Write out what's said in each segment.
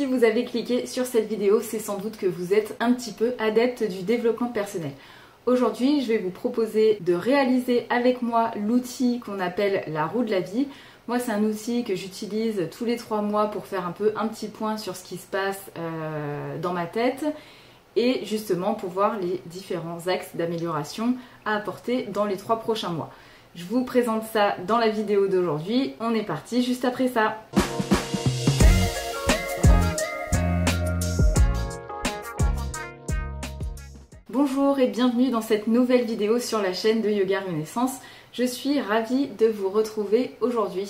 Si vous avez cliqué sur cette vidéo, c'est sans doute que vous êtes un petit peu adepte du développement personnel. Aujourd'hui, je vais vous proposer de réaliser avec moi l'outil qu'on appelle la roue de la vie. Moi, c'est un outil que j'utilise tous les 3 mois pour faire un petit point sur ce qui se passe dans ma tête et justement pour voir les différents axes d'amélioration à apporter dans les 3 prochains mois. Je vous présente ça dans la vidéo d'aujourd'hui. On est parti juste après ça. Bonjour et bienvenue dans cette nouvelle vidéo sur la chaîne de Yoga Renaissance. Je suis ravie de vous retrouver aujourd'hui.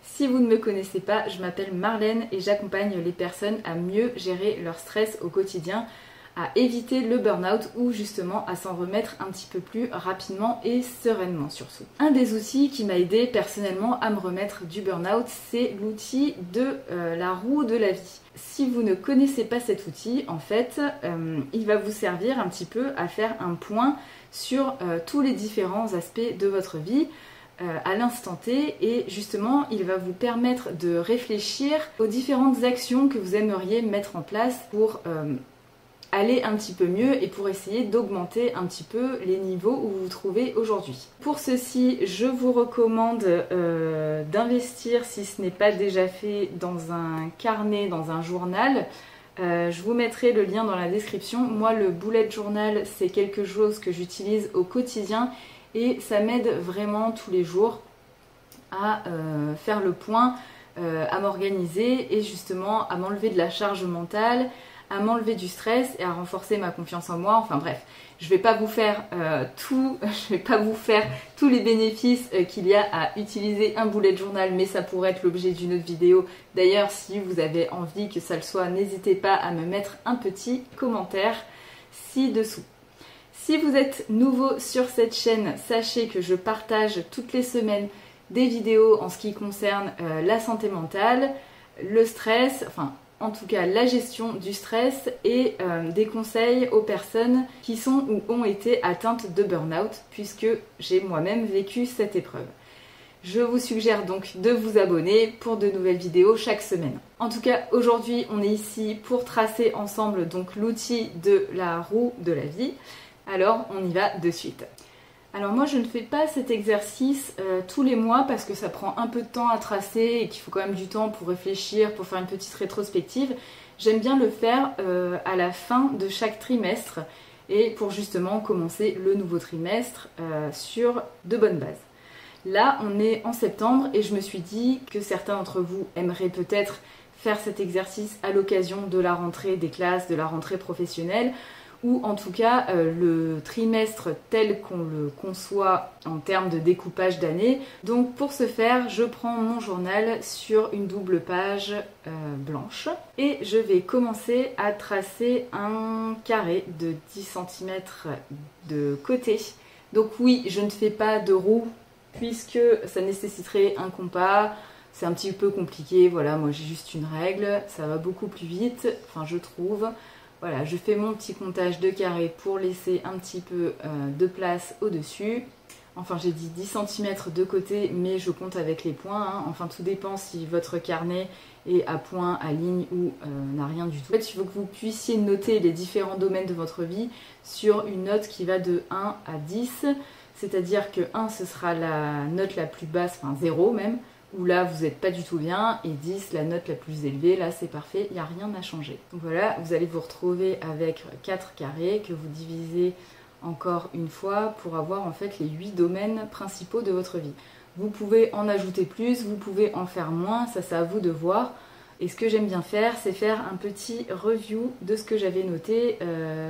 Si vous ne me connaissez pas, je m'appelle Marlène et j'accompagne les personnes à mieux gérer leur stress au quotidien, à éviter le burn-out ou justement à s'en remettre un petit peu plus rapidement et sereinement surtout. Un des outils qui m'a aidé personnellement à me remettre du burn-out, c'est l'outil de la roue de la vie. Si vous ne connaissez pas cet outil, en fait, il va vous servir un petit peu à faire un point sur tous les différents aspects de votre vie à l'instant T et justement il va vous permettre de réfléchir aux différentes actions que vous aimeriez mettre en place pour aller un petit peu mieux et pour essayer d'augmenter un petit peu les niveaux où vous vous trouvez aujourd'hui. Pour ceci, je vous recommande d'investir, si ce n'est pas déjà fait, dans un carnet, dans un journal. Je vous mettrai le lien dans la description. Moi, le bullet journal, c'est quelque chose que j'utilise au quotidien et ça m'aide vraiment tous les jours à faire le point, à m'organiser et justement à m'enlever de la charge mentale, à m'enlever du stress et à renforcer ma confiance en moi. Enfin bref, je vais pas vous faire tous les bénéfices qu'il y a à utiliser un bullet journal, mais ça pourrait être l'objet d'une autre vidéo. D'ailleurs, si vous avez envie que ça le soit, n'hésitez pas à me mettre un petit commentaire ci-dessous. Si vous êtes nouveau sur cette chaîne, sachez que je partage toutes les semaines des vidéos en ce qui concerne la santé mentale, le stress, enfin en tout cas la gestion du stress et des conseils aux personnes qui sont ou ont été atteintes de burn-out puisque j'ai moi-même vécu cette épreuve. Je vous suggère donc de vous abonner pour de nouvelles vidéos chaque semaine. En tout cas, aujourd'hui, on est ici pour tracer ensemble donc l'outil de la roue de la vie. Alors, on y va de suite. Alors moi je ne fais pas cet exercice tous les mois parce que ça prend un peu de temps à tracer et qu'il faut quand même du temps pour réfléchir, pour faire une petite rétrospective. J'aime bien le faire à la fin de chaque trimestre et pour justement commencer le nouveau trimestre sur de bonnes bases. Là on est en septembre et je me suis dit que certains d'entre vous aimeraient peut-être faire cet exercice à l'occasion de la rentrée des classes, de la rentrée professionnelle, ou en tout cas le trimestre tel qu'on le conçoit en termes de découpage d'année. Donc pour ce faire, je prends mon journal sur une double page blanche et je vais commencer à tracer un carré de 10 cm de côté. Donc oui, je ne fais pas de roue puisque ça nécessiterait un compas. C'est un petit peu compliqué, voilà, moi j'ai juste une règle, ça va beaucoup plus vite, enfin je trouve. Voilà, je fais mon petit comptage de carrés pour laisser un petit peu de place au-dessus. Enfin, j'ai dit 10 cm de côté, mais je compte avec les points. Hein. Enfin, tout dépend si votre carnet est à point, à ligne ou n'a rien du tout. En fait, il faut que vous puissiez noter les différents domaines de votre vie sur une note qui va de 1 à 10. C'est-à-dire que 1, ce sera la note la plus basse, enfin 0 même, où là vous n'êtes pas du tout bien, et 10 la note la plus élevée, là c'est parfait, il n'y a rien à changer. Donc voilà, vous allez vous retrouver avec 4 carrés que vous divisez encore une fois pour avoir en fait les 8 domaines principaux de votre vie. Vous pouvez en ajouter plus, vous pouvez en faire moins, ça c'est à vous de voir. Et ce que j'aime bien faire, c'est faire un petit review de ce que j'avais noté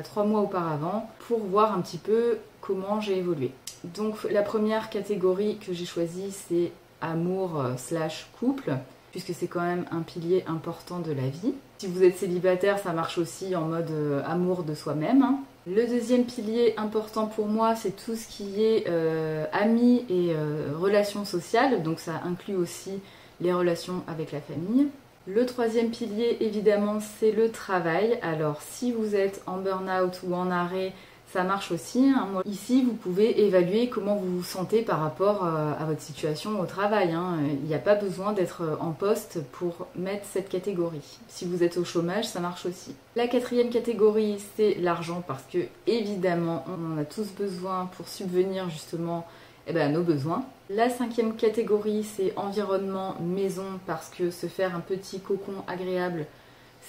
3 mois auparavant pour voir un petit peu comment j'ai évolué. Donc la première catégorie que j'ai choisie, c'est amour / couple, puisque c'est quand même un pilier important de la vie. Si vous êtes célibataire, ça marche aussi en mode amour de soi-même. Hein. Le deuxième pilier important pour moi, c'est tout ce qui est amis et relations sociales, donc ça inclut aussi les relations avec la famille. Le troisième pilier, évidemment, c'est le travail. Alors si vous êtes en burn-out ou en arrêt, Ça marche aussi, hein. Ici, vous pouvez évaluer comment vous vous sentez par rapport à votre situation au travail, hein. Il n'y a pas besoin d'être en poste pour mettre cette catégorie. Si vous êtes au chômage, ça marche aussi. La 4e catégorie, c'est l'argent, parce que évidemment, on en a tous besoin pour subvenir justement à nos besoins. La 5e catégorie, c'est environnement, maison, parce que se faire un petit cocon agréable,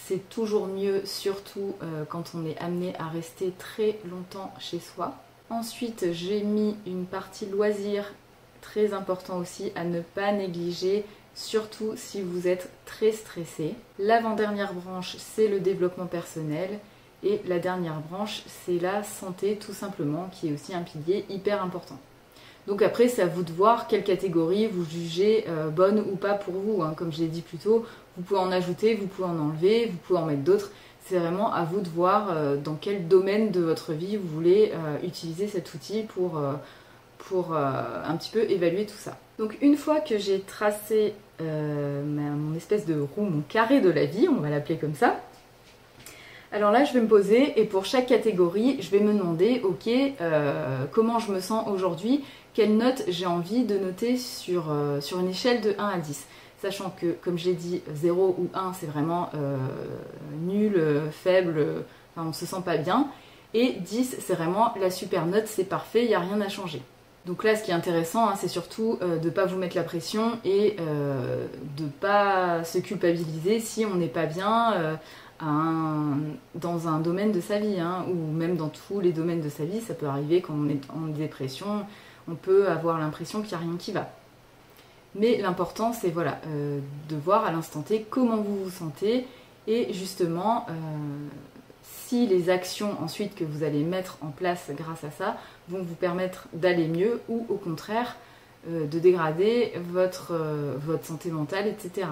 c'est toujours mieux, surtout quand on est amené à rester très longtemps chez soi. Ensuite, j'ai mis une partie loisirs, très important aussi à ne pas négliger, surtout si vous êtes très stressé. L'avant-dernière branche, c'est le développement personnel. Et la dernière branche, c'est la santé tout simplement, qui est aussi un pilier hyper important. Donc après, c'est à vous de voir quelle catégorie vous jugez bonne ou pas pour vous, hein. Comme je l'ai dit plus tôt, vous pouvez en ajouter, vous pouvez en enlever, vous pouvez en mettre d'autres. C'est vraiment à vous de voir dans quel domaine de votre vie vous voulez utiliser cet outil pour un petit peu évaluer tout ça. Donc une fois que j'ai tracé mon espèce de roue, mon carré de la vie, on va l'appeler comme ça, alors là je vais me poser et pour chaque catégorie, je vais me demander, ok, comment je me sens aujourd'hui, quelle note j'ai envie de noter sur une échelle de 1 à 10. Sachant que, comme j'ai dit, 0 ou 1, c'est vraiment nul, faible, enfin, on ne se sent pas bien. Et 10, c'est vraiment la super note, c'est parfait, il n'y a rien à changer. Donc là, ce qui est intéressant, hein, c'est surtout de ne pas vous mettre la pression et de ne pas se culpabiliser si on n'est pas bien dans un domaine de sa vie, hein, ou même dans tous les domaines de sa vie. Ça peut arriver quand on est en dépression, on peut avoir l'impression qu'il n'y a rien qui va. Mais l'important, c'est voilà, de voir à l'instant T comment vous vous sentez et justement si les actions ensuite que vous allez mettre en place grâce à ça vont vous permettre d'aller mieux ou au contraire de dégrader votre santé mentale, etc.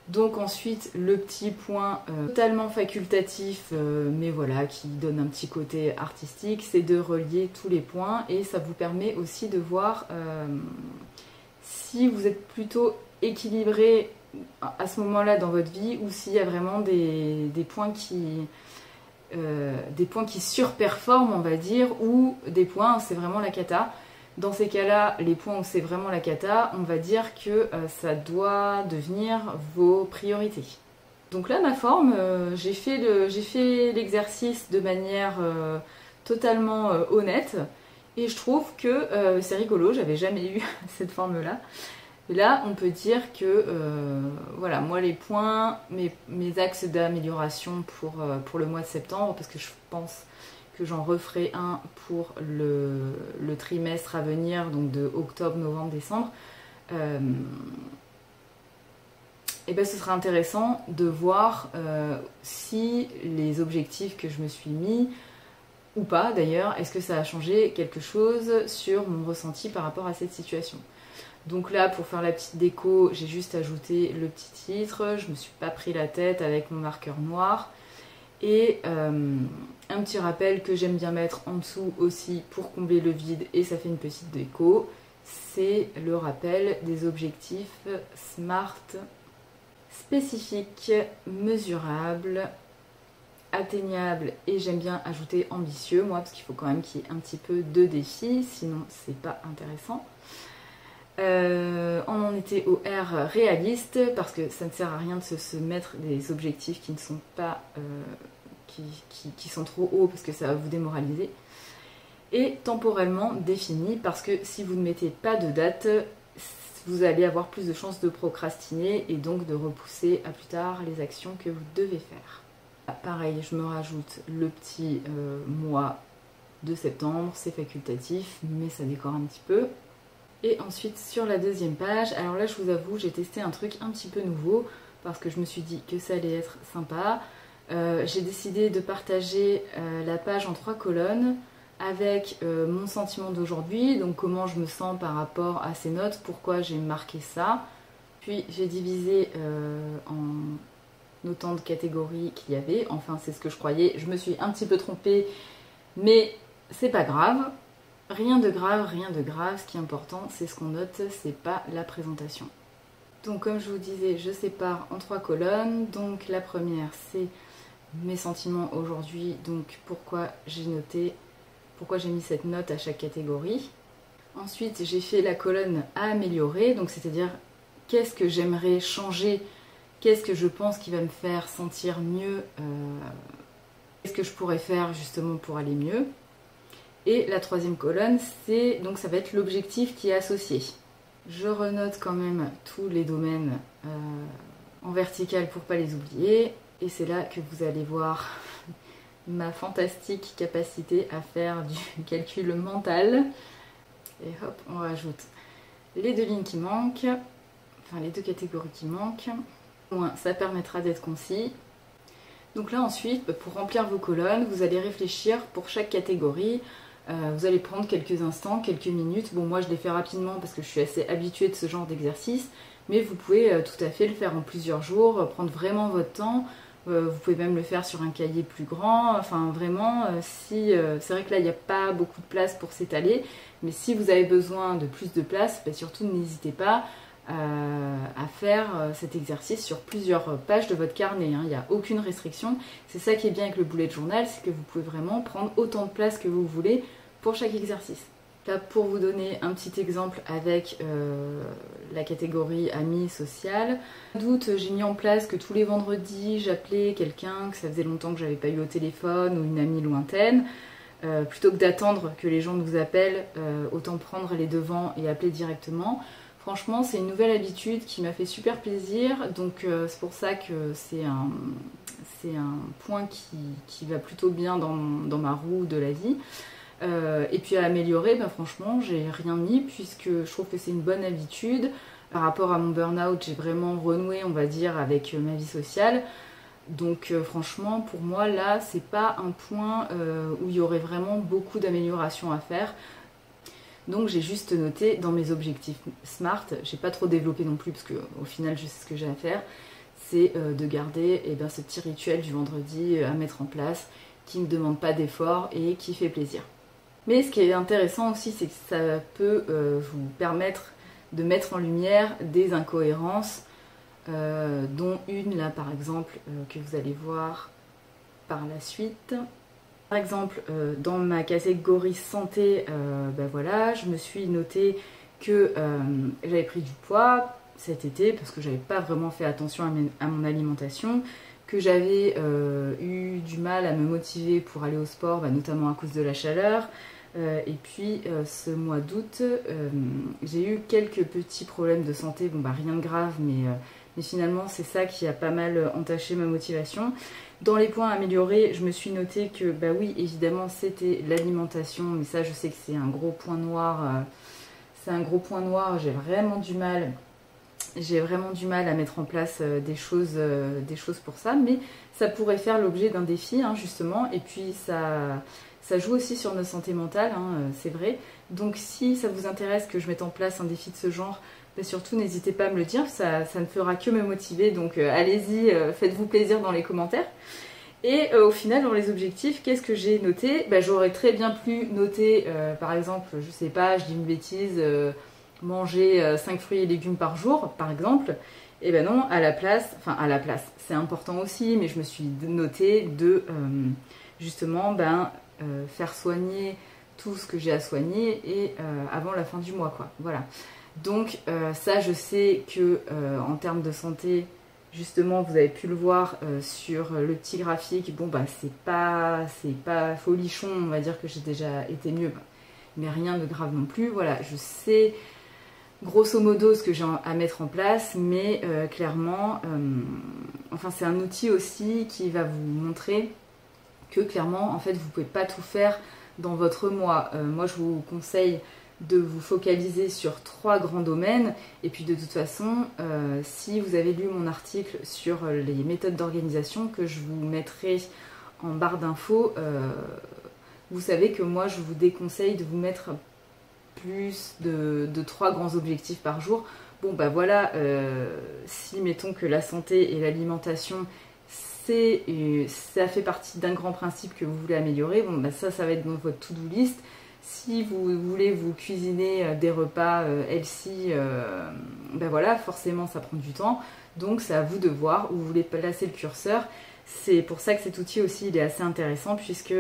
Donc ensuite, le petit point totalement facultatif, mais voilà, qui donne un petit côté artistique, c'est de relier tous les points et ça vous permet aussi de voir si vous êtes plutôt équilibré à ce moment-là dans votre vie ou s'il y a vraiment des points qui surperforment, on va dire, ou des points où c'est vraiment la cata. Dans ces cas-là, les points où c'est vraiment la cata, on va dire que ça doit devenir vos priorités. Donc là, ma forme, j'ai fait l'exercice de manière totalement honnête et je trouve que c'est rigolo, j'avais jamais eu cette forme-là. Et là, on peut dire que, voilà, moi les points, mes axes d'amélioration pour le mois de septembre, parce que je pense que j'en referai un pour le trimestre à venir, donc de octobre, novembre, décembre, et ben ce sera intéressant de voir si les objectifs que je me suis mis, ou pas d'ailleurs, est-ce que ça a changé quelque chose sur mon ressenti par rapport à cette situation. Donc là, pour faire la petite déco, j'ai juste ajouté le petit titre, je me suis pas pris la tête avec mon marqueur noir. Et un petit rappel que j'aime bien mettre en dessous aussi pour combler le vide, et ça fait une petite déco, c'est le rappel des objectifs SMART, spécifiques, mesurables, atteignables, et j'aime bien ajouter ambitieux, moi, parce qu'il faut quand même qu'il y ait un petit peu de défi, sinon c'est pas intéressant. On en était au R réaliste, parce que ça ne sert à rien de se mettre des objectifs qui ne sont pas qui sont trop hauts, parce que ça va vous démoraliser. Et temporellement défini, parce que si vous ne mettez pas de date, vous allez avoir plus de chances de procrastiner et donc de repousser à plus tard les actions que vous devez faire. Pareil, je me rajoute le petit mois de septembre, c'est facultatif, mais ça décore un petit peu. Et ensuite sur la deuxième page, alors là je vous avoue, j'ai testé un truc un petit peu nouveau, parce que je me suis dit que ça allait être sympa. J'ai décidé de partager la page en 3 colonnes avec mon sentiment d'aujourd'hui, donc comment je me sens par rapport à ces notes, pourquoi j'ai marqué ça. Puis j'ai divisé en autant de catégories qu'il y avait, enfin c'est ce que je croyais, je me suis un petit peu trompée, mais c'est pas grave. Rien de grave, rien de grave, ce qui est important c'est ce qu'on note, c'est pas la présentation. Donc comme je vous disais, je sépare en 3 colonnes, donc la première c'est mes sentiments aujourd'hui, donc pourquoi j'ai mis cette note à chaque catégorie. Ensuite, j'ai fait la colonne à améliorer, donc c'est-à-dire qu'est-ce que j'aimerais changer, qu'est-ce que je pense qui va me faire sentir mieux, qu'est-ce que je pourrais faire justement pour aller mieux. Et la troisième colonne, donc ça va être l'objectif qui est associé. Je renote quand même tous les domaines en vertical pour pas les oublier. Et c'est là que vous allez voir ma fantastique capacité à faire du calcul mental. Et hop, on rajoute les deux lignes qui manquent, enfin les deux catégories qui manquent. Au moins, ça permettra d'être concis. Donc là ensuite, pour remplir vos colonnes, vous allez réfléchir pour chaque catégorie. Vous allez prendre quelques instants, quelques minutes. Bon, moi je l'ai fait rapidement parce que je suis assez habituée de ce genre d'exercice, mais vous pouvez tout à fait le faire en plusieurs jours, prendre vraiment votre temps. Vous pouvez même le faire sur un cahier plus grand. Enfin vraiment, c'est vrai que là il n'y a pas beaucoup de place pour s'étaler, mais si vous avez besoin de plus de place, surtout n'hésitez pas à faire cet exercice sur plusieurs pages de votre carnet. Il n'y a aucune restriction. C'est ça qui est bien avec le bullet journal, c'est que vous pouvez vraiment prendre autant de place que vous voulez pour chaque exercice. Là, pour vous donner un petit exemple avec la catégorie amis social, doute, j'ai mis en place que tous les vendredis j'appelais quelqu'un que ça faisait longtemps que j'avais pas eu au téléphone ou une amie lointaine. Plutôt que d'attendre que les gens nous appellent, autant prendre les devants et appeler directement. Franchement, c'est une nouvelle habitude qui m'a fait super plaisir, donc c'est pour ça que c'est un point qui va plutôt bien dans ma roue de la vie. Et puis à améliorer, franchement, j'ai rien mis puisque je trouve que c'est une bonne habitude. Par rapport à mon burn-out, j'ai vraiment renoué, on va dire, avec ma vie sociale. Donc franchement, pour moi, là, c'est pas un point où il y aurait vraiment beaucoup d'améliorations à faire. Donc j'ai juste noté dans mes objectifs SMART, j'ai pas trop développé non plus parce qu'au final je sais ce que j'ai à faire, c'est de garder ce petit rituel du vendredi à mettre en place qui ne me demande pas d'effort et qui fait plaisir. Mais ce qui est intéressant aussi, c'est que ça peut vous permettre de mettre en lumière des incohérences, dont une là par exemple que vous allez voir par la suite. Par exemple, dans ma catégorie santé, voilà, je me suis noté que j'avais pris du poids cet été parce que j'avais pas vraiment fait attention à mon alimentation, que j'avais eu du mal à me motiver pour aller au sport, notamment à cause de la chaleur. Et puis ce mois d'août, j'ai eu quelques petits problèmes de santé, rien de grave, mais finalement c'est ça qui a pas mal entaché ma motivation. Dans les points améliorés, je me suis noté que oui, évidemment c'était l'alimentation, mais ça je sais que c'est un gros point noir. J'ai vraiment du mal à mettre en place des choses pour ça, mais ça pourrait faire l'objet d'un défi justement, et puis ça joue aussi sur notre santé mentale, c'est vrai. Donc si ça vous intéresse que je mette en place un défi de ce genre, surtout n'hésitez pas à me le dire, ça ne fera que me motiver, donc allez-y, faites-vous plaisir dans les commentaires. Et au final, dans les objectifs, qu'est-ce que j'ai noté ? J'aurais très bien pu noter, par exemple, je sais pas, je dis une bêtise, manger 5 fruits et légumes par jour, par exemple. Et non, à la place, c'est important aussi, mais je me suis noté de justement faire soigner tout ce que j'ai à soigner et avant la fin du mois, quoi. Voilà. Donc ça, je sais que en termes de santé, justement, vous avez pu le voir sur le petit graphique. C'est pas folichon, on va dire que j'ai déjà été mieux, mais rien de grave non plus. Voilà, je sais grosso modo ce que j'ai à mettre en place, mais clairement, c'est un outil aussi qui va vous montrer que clairement, en fait, vous pouvez pas tout faire dans votre mois. Moi, je vous conseille de vous focaliser sur 3 grands domaines, et puis de toute façon, si vous avez lu mon article sur les méthodes d'organisation que je vous mettrai en barre d'infos, vous savez que moi je vous déconseille de vous mettre plus de 3 grands objectifs par jour. Voilà, si mettons que la santé et l'alimentation ça fait partie d'un grand principe que vous voulez améliorer, ça va être dans votre to-do list. Si vous voulez vous cuisiner des repas healthy, voilà, forcément ça prend du temps. Donc c'est à vous de voir où vous voulez placer le curseur. C'est pour ça que cet outil aussi il est assez intéressant puisque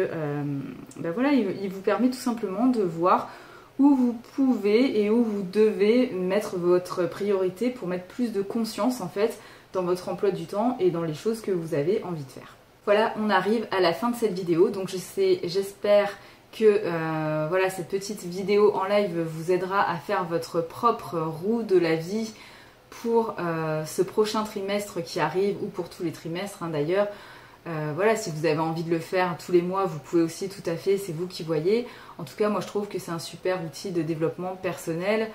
voilà, il vous permet tout simplement de voir où vous pouvez et où vous devez mettre votre priorité pour mettre plus de conscience en fait dans votre emploi du temps et dans les choses que vous avez envie de faire. Voilà, on arrive à la fin de cette vidéo, donc j'espère que voilà, cette petite vidéo en live vous aidera à faire votre propre roue de la vie pour ce prochain trimestre qui arrive ou pour tous les trimestres d'ailleurs. Voilà, si vous avez envie de le faire tous les mois, vous pouvez aussi tout à fait, c'est vous qui voyez. En tout cas, moi je trouve que c'est un super outil de développement personnel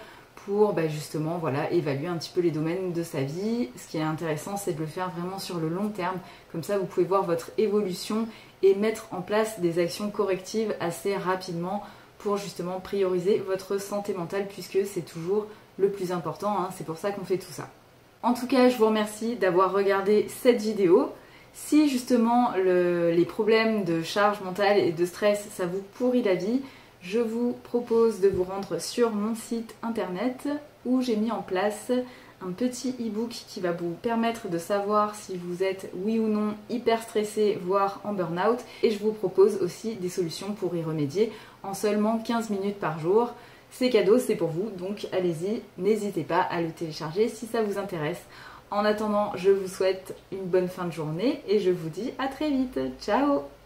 pour justement voilà, évaluer un petit peu les domaines de sa vie. Ce qui est intéressant, c'est de le faire vraiment sur le long terme. Comme ça, vous pouvez voir votre évolution et mettre en place des actions correctives assez rapidement pour justement prioriser votre santé mentale puisque c'est toujours le plus important. C'est pour ça qu'on fait tout ça. En tout cas, je vous remercie d'avoir regardé cette vidéo. Si justement les problèmes de charge mentale et de stress, ça vous pourrit la vie, je vous propose de vous rendre sur mon site internet où j'ai mis en place un petit e-book qui va vous permettre de savoir si vous êtes oui ou non hyper stressé, voire en burn-out. Et je vous propose aussi des solutions pour y remédier en seulement 15 minutes par jour. C'est cadeau, c'est pour vous, donc allez-y, n'hésitez pas à le télécharger si ça vous intéresse. En attendant, je vous souhaite une bonne fin de journée et je vous dis à très vite. Ciao!